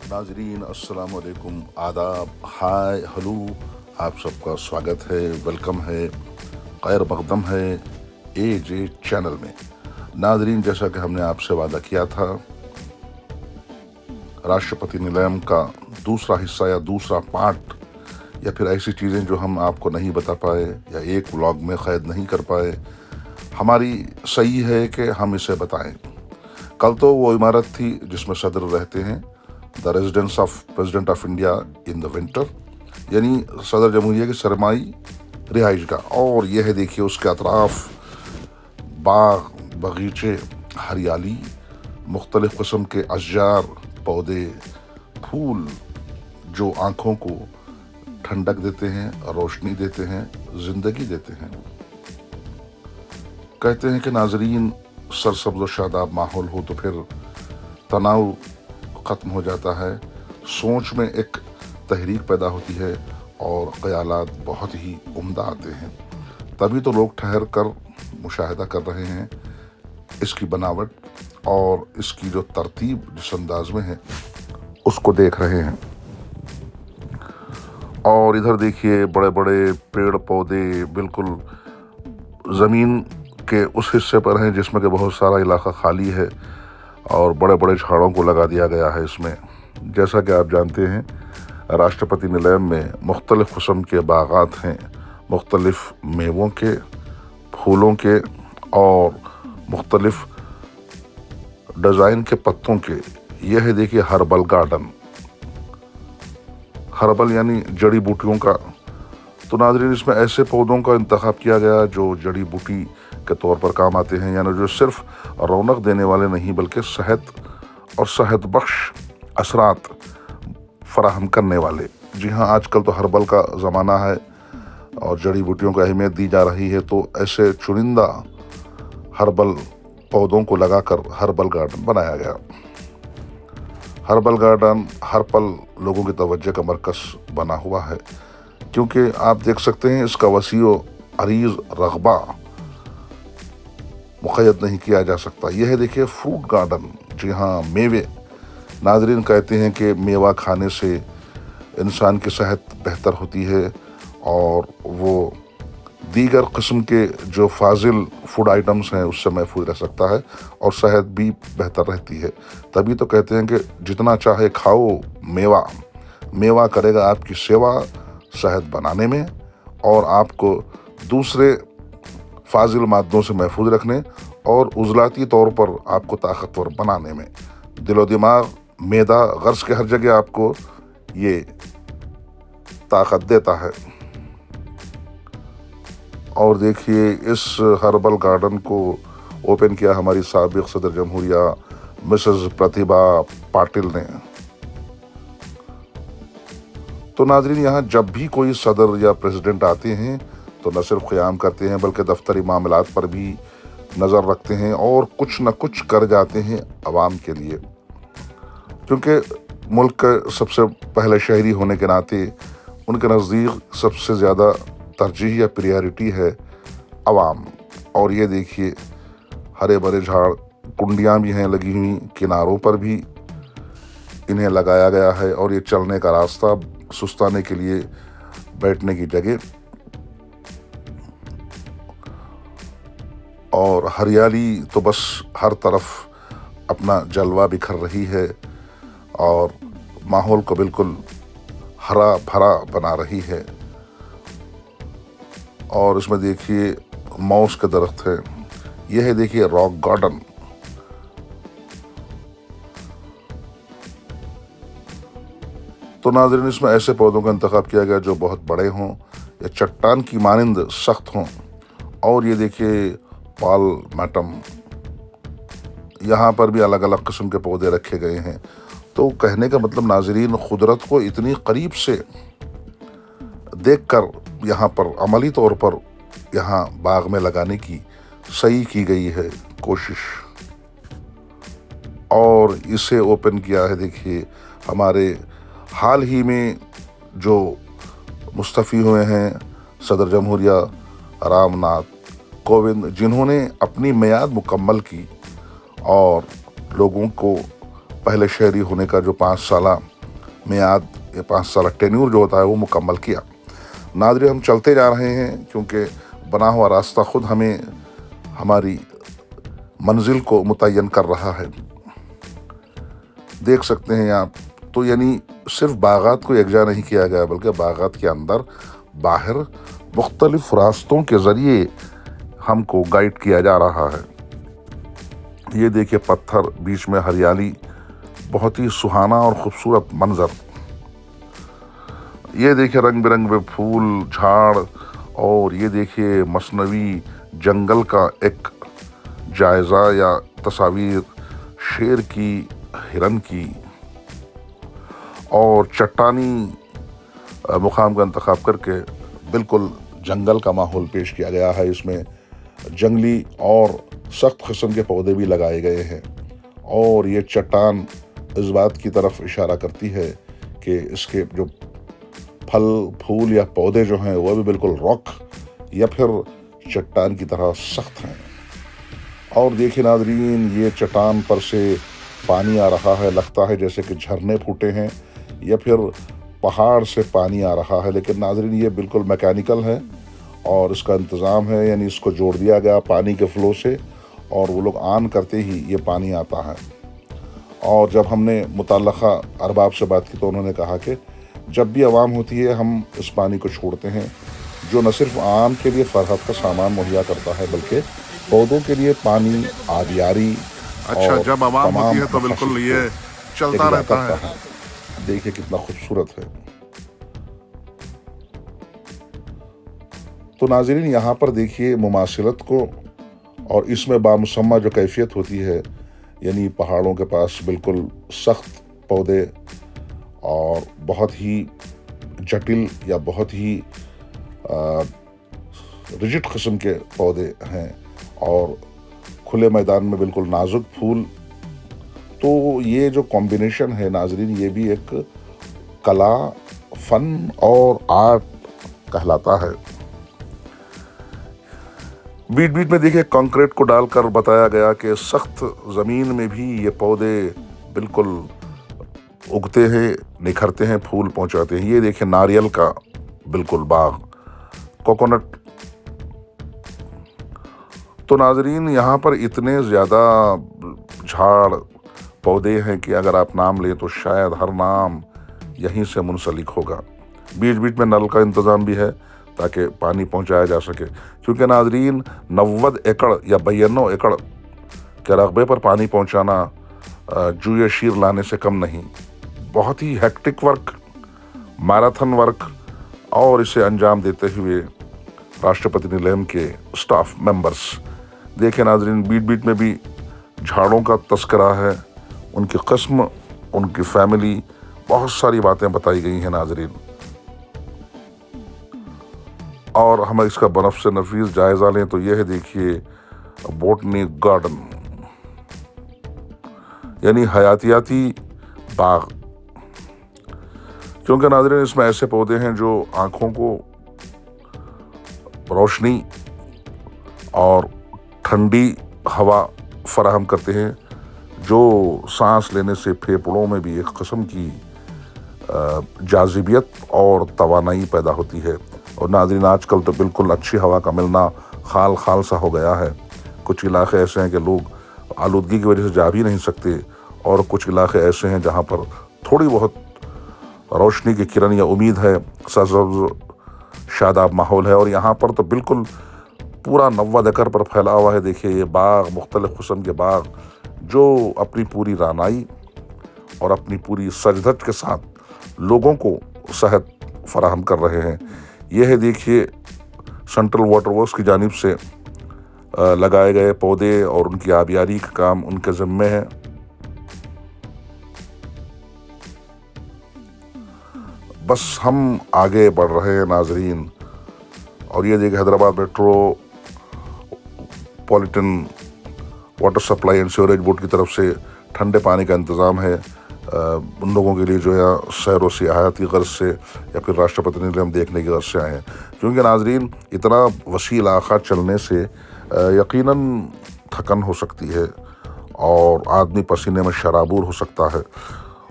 नाजरीन अस्सलाम वालेकुम, आदाब, हाय हेलो। आप सबका स्वागत है, वेलकम है, खैर मकदम है ए जे चैनल में। नाजरीन, जैसा कि हमने आपसे वादा किया था, राष्ट्रपति निलयम का दूसरा हिस्सा या दूसरा पार्ट या फिर ऐसी चीज़ें जो हम आपको नहीं बता पाए या एक व्लॉग में क़ैद नहीं कर पाए, हमारी सही है कि हम इसे बताएं। कल तो वो इमारत थी जिसमें सदर रहते हैं, the residence of president of India in the winter, यानी सदर जमहूरिया की सरमाई रिहाइश गाह। और यह है, देखिए, उसके अतराफ़ बाग बगीचे, हरियाली, मुख्तलिफ़ किस्म के अशजार, पौधे, फूल जो आँखों को ठंडक देते हैं, रोशनी देते हैं, ज़िंदगी देते हैं। कहते हैं कि नाजरीन, सरसब्ज़ व शादाब माहौल हो तो फिर तनाव ख़त्म हो जाता है, सोच में एक तहरीक पैदा होती है और ख़यालात बहुत ही उम्दा आते हैं। तभी तो लोग ठहर कर मुशाहिदा कर रहे हैं इसकी बनावट और इसकी जो तरतीब जिस अंदाज में है उसको देख रहे हैं। और इधर देखिए, बड़े बड़े पेड़ पौधे बिल्कुल ज़मीन के उस हिस्से पर हैं जिसमें कि बहुत सारा इलाका खाली है और बड़े बड़े झाड़ों को लगा दिया गया है इसमें। जैसा कि आप जानते हैं, राष्ट्रपति निलयम में मुख्तलिफ़ किस्म के बागात हैं, मुख्तलिफ़ मेवों के, फूलों के और मुख्तलिफ़ डिज़ाइन के पत्तों के। यह है, देखिए, हर्बल गार्डन। हर्बल यानी जड़ी बूटियों का। तो नाज़रीन, इसमें ऐसे पौधों का इंतखाब किया गया जो जड़ी बूटी के तौर पर काम आते हैं, यानी जो सिर्फ रौनक देने वाले नहीं बल्कि सेहत और सेहत बख्श असरात फराहम करने वाले। जी हाँ, आजकल तो हर्बल का ज़माना है और जड़ी बूटियों को अहमियत दी जा रही है, तो ऐसे चुनिंदा हर्बल पौधों को लगाकर हर्बल गार्डन बनाया गया। हर्बल गार्डन हर पल लोगों की तवज्जो का मरकज़ बना हुआ है, क्योंकि आप देख सकते हैं इसका वसीअ अरीज़ रग़बा मुक़य्यद नहीं किया जा सकता। यह है, देखिए, फ्रूट गार्डन। जी हाँ, मेवे। नाज़रीन, कहते हैं कि मेवा खाने से इंसान की सेहत बेहतर होती है और वो दीगर किस्म के जो फाजिल फूड आइटम्स हैं उससे महफूज रह सकता है और सेहत भी बेहतर रहती है। तभी तो कहते हैं कि जितना चाहे खाओ मेवा, मेवा करेगा आपकी सेवा सेहत बनाने में और आपको दूसरे फाजिल मादों से महफूज रखने और उज़लाती तौर पर आपको ताकतवर बनाने में। दिलो दिमाग, मैदा, गर्ज के हर जगह आपको ये ताकत देता है। और देखिए, इस हर्बल गार्डन को ओपन किया हमारी साबिक़ सदर जमहूरिया मिसेस प्रतिभा पाटिल ने। तो नाज़रीन, यहाँ जब भी कोई सदर या प्रेसिडेंट आते हैं तो न सिर्फ क़याम करते हैं बल्कि दफ्तरी मामलात पर भी नज़र रखते हैं और कुछ न कुछ कर जाते हैं आवाम के लिए, क्योंकि मुल्क के सबसे पहले शहरी होने के नाते उनके नज़दीक सबसे ज़्यादा तरजीह या प्रायोरिटी है आवाम। और ये देखिए, हरे भरे झाड़, कुंडियाँ भी हैं लगी हुई, किनारों पर भी इन्हें लगाया गया है और ये चलने का रास्ता, सुस्ताने के लिए बैठने की जगह। और हरियाली तो बस हर तरफ अपना जलवा बिखर रही है और माहौल को बिल्कुल हरा भरा बना रही है। और इसमें देखिए, मौस के दरख्त है। यह है, देखिए, रॉक गार्डन। तो नाज़रीन, इसमें ऐसे पौधों का इंतखाब किया गया जो बहुत बड़े हों या चट्टान की मानिंद सख्त हों। और ये देखिए, पालमेटम, यहाँ पर भी अलग अलग किस्म के पौधे रखे गए हैं। तो कहने का मतलब नाज़रीन, कुदरत को इतनी करीब से देखकर यहाँ पर अमली तौर पर यहाँ बाग में लगाने की सही की गई है कोशिश। और इसे ओपन किया है, देखिए, हमारे हाल ही में जो मुस्तफ़ी हुए हैं सदर जमहूरिया रामनाथ कोविंद, जिन्होंने अपनी मियाद मुकम्मल की और लोगों को पहले शहरी होने का जो 5 साला मियाद या 5 साल टेन्यूर जो होता है वो मुकम्मल किया। नाज़रीन, हम चलते जा रहे हैं क्योंकि बना हुआ रास्ता खुद हमें हमारी मंजिल को मुतय्यन कर रहा है। देख सकते हैं आप, तो यानी सिर्फ बागात को यकजा नहीं किया गया बल्कि बागात के अंदर बाहर मुख्तलिफ रास्तों के ज़रिए हमको गाइड किया जा रहा है। ये देखिए पत्थर, बीच में हरियाली, बहुत ही सुहाना और ख़ूबसूरत मंज़र। ये देखिए रंग बिरंगे फूल, झाड़, और ये देखिए मसनवी जंगल का एक जायज़ा या तस्वीर शेर की, हिरन की, और चट्टानी मुकाम का इंतखाब करके बिल्कुल जंगल का माहौल पेश किया गया है। इसमें जंगली और सख्त किस्म के पौधे भी लगाए गए हैं, और ये चट्टान इस बात की तरफ इशारा करती है कि इसके जो फल फूल या पौधे जो हैं वह भी बिल्कुल रॉक या फिर चट्टान की तरह सख्त हैं। और देखिए नाज़रीन, ये चट्टान पर से पानी आ रहा है, लगता है जैसे कि झरने फूटे हैं या फिर पहाड़ से पानी आ रहा है, लेकिन नाज़रीन ये बिल्कुल मैकेनिकल है और इसका इंतज़ाम है, यानी इसको जोड़ दिया गया पानी के फ़्लो से, और वो लोग ऑन करते ही ये पानी आता है। और जब हमने मुतल्लक़ा अरबाब से बात की तो उन्होंने कहा कि जब भी आवाम होती है हम इस पानी को छोड़ते हैं, जो न सिर्फ आम के लिए फरहत का सामान मुहैया करता है बल्कि पौधों के लिए पानी, आबियारी, अच्छा, और जब आवाम तमाम होती है तो बिल्कुल ये चलता रहता है। देखिए कितना खूबसूरत है। तो नाज़रीन, यहाँ पर देखिए मुमासिलत को, और इसमें बामुसम्मा जो कैफियत होती है, यानी पहाड़ों के पास बिल्कुल सख्त पौधे और बहुत ही जटिल या बहुत ही रिजिड किस्म के पौधे हैं, और खुले मैदान में बिल्कुल नाजुक फूल। तो ये जो कॉम्बिनेशन है नाज़रीन, ये भी एक कला, फ़न और आर्ट कहलाता है। बीच बीच में देखिए कंक्रीट को डालकर बताया गया कि सख्त ज़मीन में भी ये पौधे बिल्कुल उगते हैं, निखरते हैं, फूल पहुंचाते हैं। ये देखिए नारियल का बिल्कुल बाग, कोकोनट। तो नाज़रीन, यहाँ पर इतने ज़्यादा झाड़ पौधे हैं कि अगर आप नाम लें तो शायद हर नाम यहीं से मुंसलिक होगा। बीच बीच में नल का इंतज़ाम भी है ताकि पानी पहुंचाया जा सके, क्योंकि नाज़रीन 90 एकड़ या 92 एकड़ के रकबे पर पानी पहुंचाना जूए शीर लाने से कम नहीं। बहुत ही हेक्टिक वर्क, मैराथन वर्क, और इसे अंजाम देते हुए राष्ट्रपति निलयम के स्टाफ मेंबर्स। देखिए नाज़रीन, बीच बीच में भी झाड़ों का तस्करा है, उनकी किस्म, उनकी फैमिली, बहुत सारी बातें बताई गई हैं नाज़रीन। और हम इसका बनफ़ से नफीस जायज़ा लें तो यह है, देखिए बोटनी गार्डन, यानी हयातियाती बाग। क्योंकि नाज़रीन इसमें ऐसे पौधे हैं जो आँखों को रोशनी और ठंडी हवा फराहम करते हैं, जो सांस लेने से फेफड़ों में भी एक किस्म की जाज़िबियत और तवानाई पैदा होती है। और नाज़रीन आजकल तो बिल्कुल अच्छी हवा का मिलना खाल खाल सा हो गया है। कुछ इलाके ऐसे हैं कि लोग आलूदगी की वजह से जा भी नहीं सकते, और कुछ इलाके ऐसे हैं जहाँ पर थोड़ी बहुत रोशनी की किरण या उम्मीद है, सब्ज़ शादाब माहौल है। और यहाँ पर तो बिल्कुल पूरा 90 एकड़ पर फैला हुआ है। देखिए ये बाग, मुख्तलिफ़ किस्म के बाग, जो अपनी पूरी रानाई और अपनी पूरी सजधज के साथ लोगों को सेहत फराहम कर रहे हैं। यह है देखिए सेंट्रल वाटर वर्क्स की जानिब से लगाए गए पौधे और उनकी आबियारी का काम उनके ज़िम्मे है। बस हम आगे बढ़ रहे हैं नाज़रीन। और ये देखिए Hyderabad metropolitan water supply and sewerage board की तरफ से ठंडे पानी का इंतज़ाम है उन लोगों के लिए जो है सैर व सियाहती गर्ज से या फिर राष्ट्रपति निलयम देखने की गर्ज से आए हैं। क्योंकि नाज़रीन इतना वसी इलाक़ा चलने से यकीनन थकन हो सकती है और आदमी पसीने में शराबूर हो सकता है।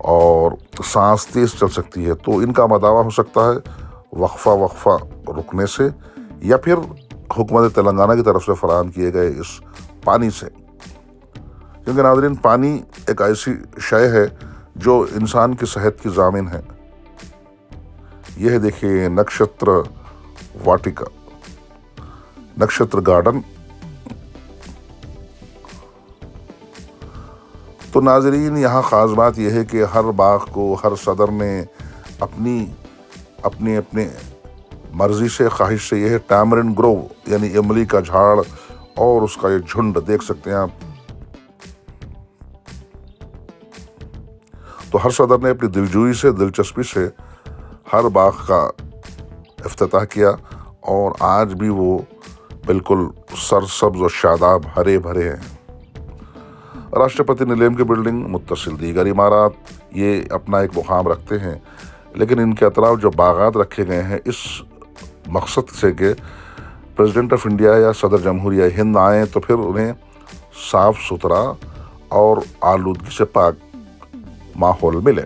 اور सांस तेज चल सकती है। तो इनका मदावा हो सकता है वक्फा रुकने से या फिर हुकूमत तेलंगाना की तरफ से फराहम किए गए इस पानी से, क्योंकि नाज़रीन पानी एक ऐसी शय है जो इंसान की सेहत की ज़ामिन है। यह देखिए नक्षत्र वाटिका, नक्षत्र गार्डन। तो नाज़रीन यहाँ ख़ास बात यह है कि हर बाग को हर सदर ने अपनी मर्ज़ी से ख्वाहिश से यह टैमरिन ग्रोव यानी इमली का झाड़ और उसका ये झुंड देख सकते हैं आप। तो हर सदर ने अपनी दिलजोई से दिलचस्पी से हर बाग का इफ्तिताह किया और आज भी वो बिल्कुल सरसब्ज और शादाब हरे भरे हैं। राष्ट्रपति निलेम की बिल्डिंग, मुत्तसिल दीगर इमारत ये अपना एक मुकाम रखते हैं, लेकिन इनके अतराफ जो बागात रखे गए हैं इस मकसद से कि प्रेसिडेंट ऑफ इंडिया या सदर जमहूरिया हिंद आएँ तो फिर उन्हें साफ़ सुथरा और आलूदगी से पाक माहौल मिले।